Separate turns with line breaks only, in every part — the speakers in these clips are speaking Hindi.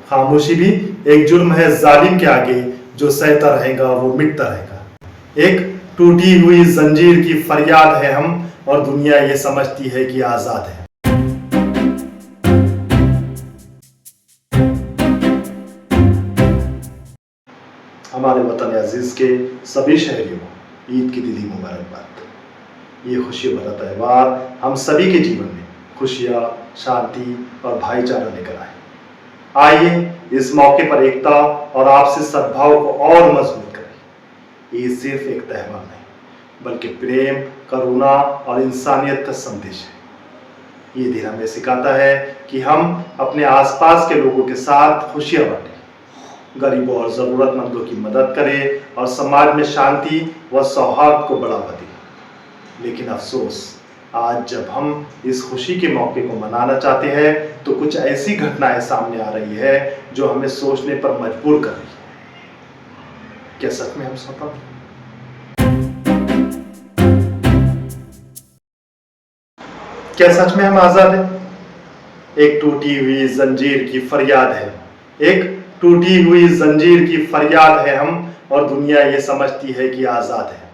खामोशी भी एक जुर्म है जालिम के आगे, जो सहता रहेगा वो मिटता रहेगा। एक टूटी हुई जंजीर की फरियाद है हम, और दुनिया ये समझती है कि आजाद है। हमारे वतन अजीज के सभी शहरियों को ईद की दिली मुबारकबाद। ये खुशी भरा त्यौहार हम सभी के जीवन में खुशियाँ, शांति और भाईचारा लेकर आए। आइए इस मौके पर एकता और आपसी सद्भाव को और मजबूत करें। ईद सिर्फ एक त्यौहार नहीं, बल्कि प्रेम, करुणा और इंसानियत का संदेश है। ये दिन हमें सिखाता है कि हम अपने आसपास के लोगों के साथ खुशियाँ बांटें, गरीबों और जरूरतमंदों की मदद करें और समाज में शांति व सौहार्द को बढ़ावा दें। लेकिन अफसोस, आज जब हम इस खुशी के मौके को मनाना चाहते हैं तो कुछ ऐसी घटनाएं सामने आ रही है जो हमें सोचने पर मजबूर कर रही है। क्या सच में हम स्वतंत्र हैं? क्या सच में हम आजाद हैं? एक टूटी हुई जंजीर की फरियाद है, एक टूटी हुई जंजीर की फरियाद है हम, और दुनिया ये समझती है कि आजाद है।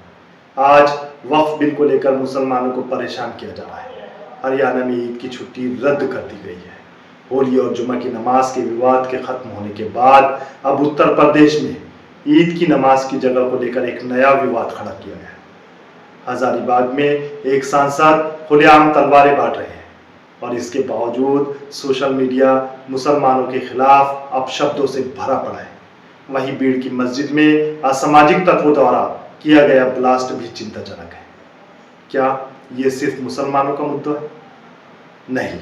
आज वक्फ बिल को लेकर मुसलमानों को परेशान किया जा रहा है। हरियाणा में ईद की छुट्टी रद्द कर दी गई है। होली और जुमा की नमाज के विवाद के खत्म होने के बाद अब उत्तर प्रदेश में ईद की नमाज की जगह को लेकर एक नया विवाद खड़ा किया गया है। हजारीबाग में एक सांसद खुलेआम तलवारें बांट रहे हैं, और इसके बावजूद सोशल मीडिया मुसलमानों के खिलाफ अपशब्दों से भरा पड़ा है। वहीं भीड़ की मस्जिद में असामाजिक तत्वों द्वारा किया गया ब्लास्ट भी चिंताजनक है। क्या ये सिर्फ मुसलमानों का मुद्दा है? नहीं,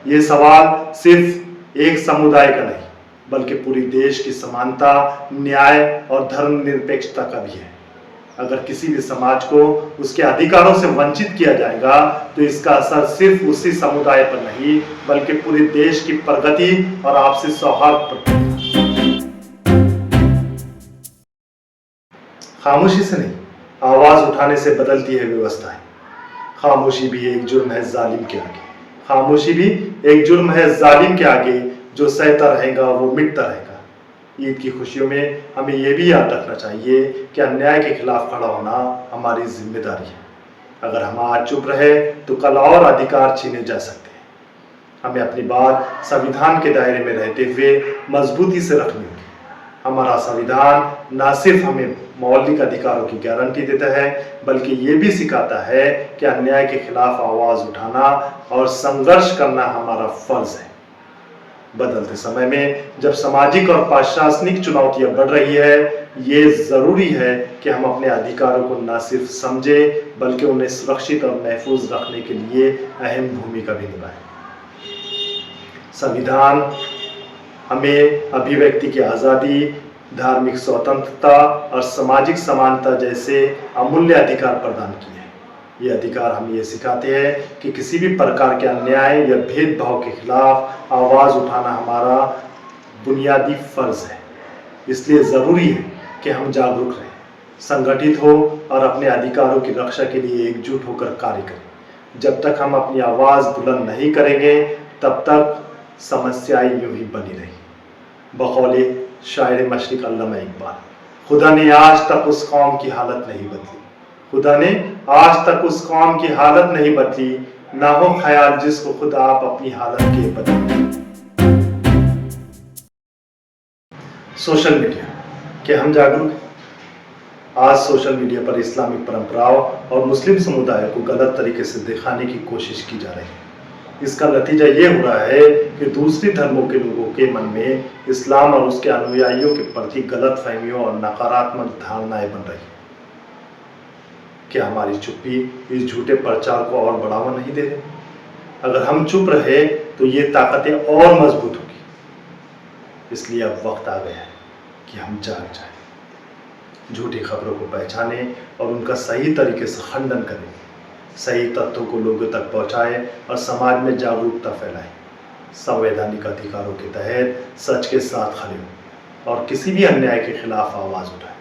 ये सवाल सिर्फ एक समुदाय का नहीं, बल्कि पूरी देश की समानता, न्याय और धर्मनिरपेक्षता का भी है। अगर किसी भी समाज को उसके अधिकारों से वंचित किया जाएगा तो इसका असर सिर्फ उसी समुदाय पर नहीं, बल्कि पूरे देश की प्रगति और आपसी सौहार्द पर पड़ेगा। खामोशी से नहीं, आवाज उठाने से बदलती है व्यवस्थाएं। खामोशी भी एक जुर्म है जालिम के आगे। खामोशी भी एक जुर्म है जालिम के आगे, जो सहता रहेगा वो मिटता रहेगा। ईद की खुशियों में हमें यह भी याद रखना चाहिए कि अन्याय के खिलाफ खड़ा होना हमारी जिम्मेदारी है। अगर हम आज चुप रहे तो कल और अधिकार छीने जा सकते हैं। हमें अपनी बात संविधान के दायरे में रहते हुए मजबूती से रखनी होगी। हमारा संविधान न सिर्फ हमें मौलिक अधिकारों की गारंटी देता है, बल्कि ये भी सिखाता है कि अन्याय के खिलाफ आवाज उठाना और संघर्ष करना हमारा फर्ज है। बदलते समय में जब सामाजिक और प्रशासनिक चुनौतियां बढ़ रही है, ये जरूरी है कि हम अपने अधिकारों को न सिर्फ समझें, बल्कि उन्हें सुरक्षित और महफूज रखने के लिए अहम भूमिका भी निभाएं। संविधान हमें अभिव्यक्ति की आज़ादी, धार्मिक स्वतंत्रता और सामाजिक समानता जैसे अमूल्य अधिकार प्रदान किए हैं। ये अधिकार हमें ये सिखाते हैं कि किसी भी प्रकार के अन्याय या भेदभाव के खिलाफ आवाज़ उठाना हमारा बुनियादी फर्ज है। इसलिए ज़रूरी है कि हम जागरूक रहें, संगठित हो और अपने अधिकारों की रक्षा के लिए एकजुट होकर कार्य करें। जब तक हम अपनी आवाज़ बुलंद नहीं करेंगे, तब तक समस्याएं यूं ही बनी रही। बकौले शायर मशरिक अल्लामा इकबाल, खुदा ने आज तक उस कौम की हालत नहीं बदली, खुदा ने आज तक उस कौम की हालत नहीं बदली, ना हो ख्याल जिसको खुद आप अपनी हालत के बदले। सोशल मीडिया, क्या हम जागरूक हैं? आज सोशल मीडिया पर इस्लामिक परंपराओं और मुस्लिम समुदाय को गलत तरीके से दिखाने की कोशिश की जा रही है। इसका नतीजा ये हो रहा है कि दूसरे धर्मों के लोगों के मन में इस्लाम और उसके अनुयायियों के प्रति गलत फहमियों और नकारात्मक धारणाएं बन रही है। क्या हमारी चुप्पी इस झूठे प्रचार को और बढ़ावा नहीं दे रही? अगर हम चुप रहे तो ये ताकतें और मजबूत होगी। इसलिए अब वक्त आ गया है कि हम जाग जाएं, झूठी खबरों को पहचानें और उनका सही तरीके से खंडन करें, सही तथ्यों को लोगों तक पहुंचाएं और समाज में जागरूकता फैलाएं। संवैधानिक अधिकारों के तहत सच के साथ खड़े हों और किसी भी अन्याय के खिलाफ आवाज उठाएं।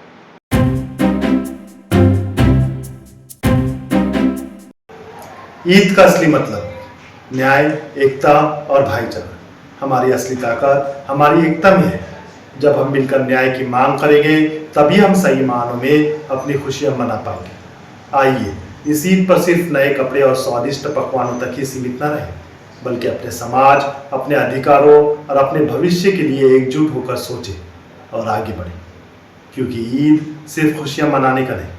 ईद का असली मतलब न्याय, एकता और भाईचारा। हमारी असली ताकत हमारी एकता में है। जब हम मिलकर न्याय की मांग करेंगे तभी हम सही मानों में अपनी खुशियां मना पाएंगे। आइए इस ईद पर सिर्फ नए कपड़े और स्वादिष्ट पकवानों तक ही सीमित न रहे, बल्कि अपने समाज, अपने अधिकारों और अपने भविष्य के लिए एकजुट होकर सोचें और आगे बढ़ें। क्योंकि ईद सिर्फ खुशियां मनाने का नहीं,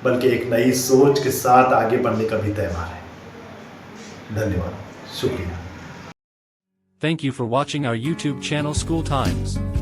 बल्कि एक नई सोच के साथ आगे बढ़ने का भी त्योहार है। धन्यवाद, शुक्रिया।
Thank you for watching our YouTube channel School Times.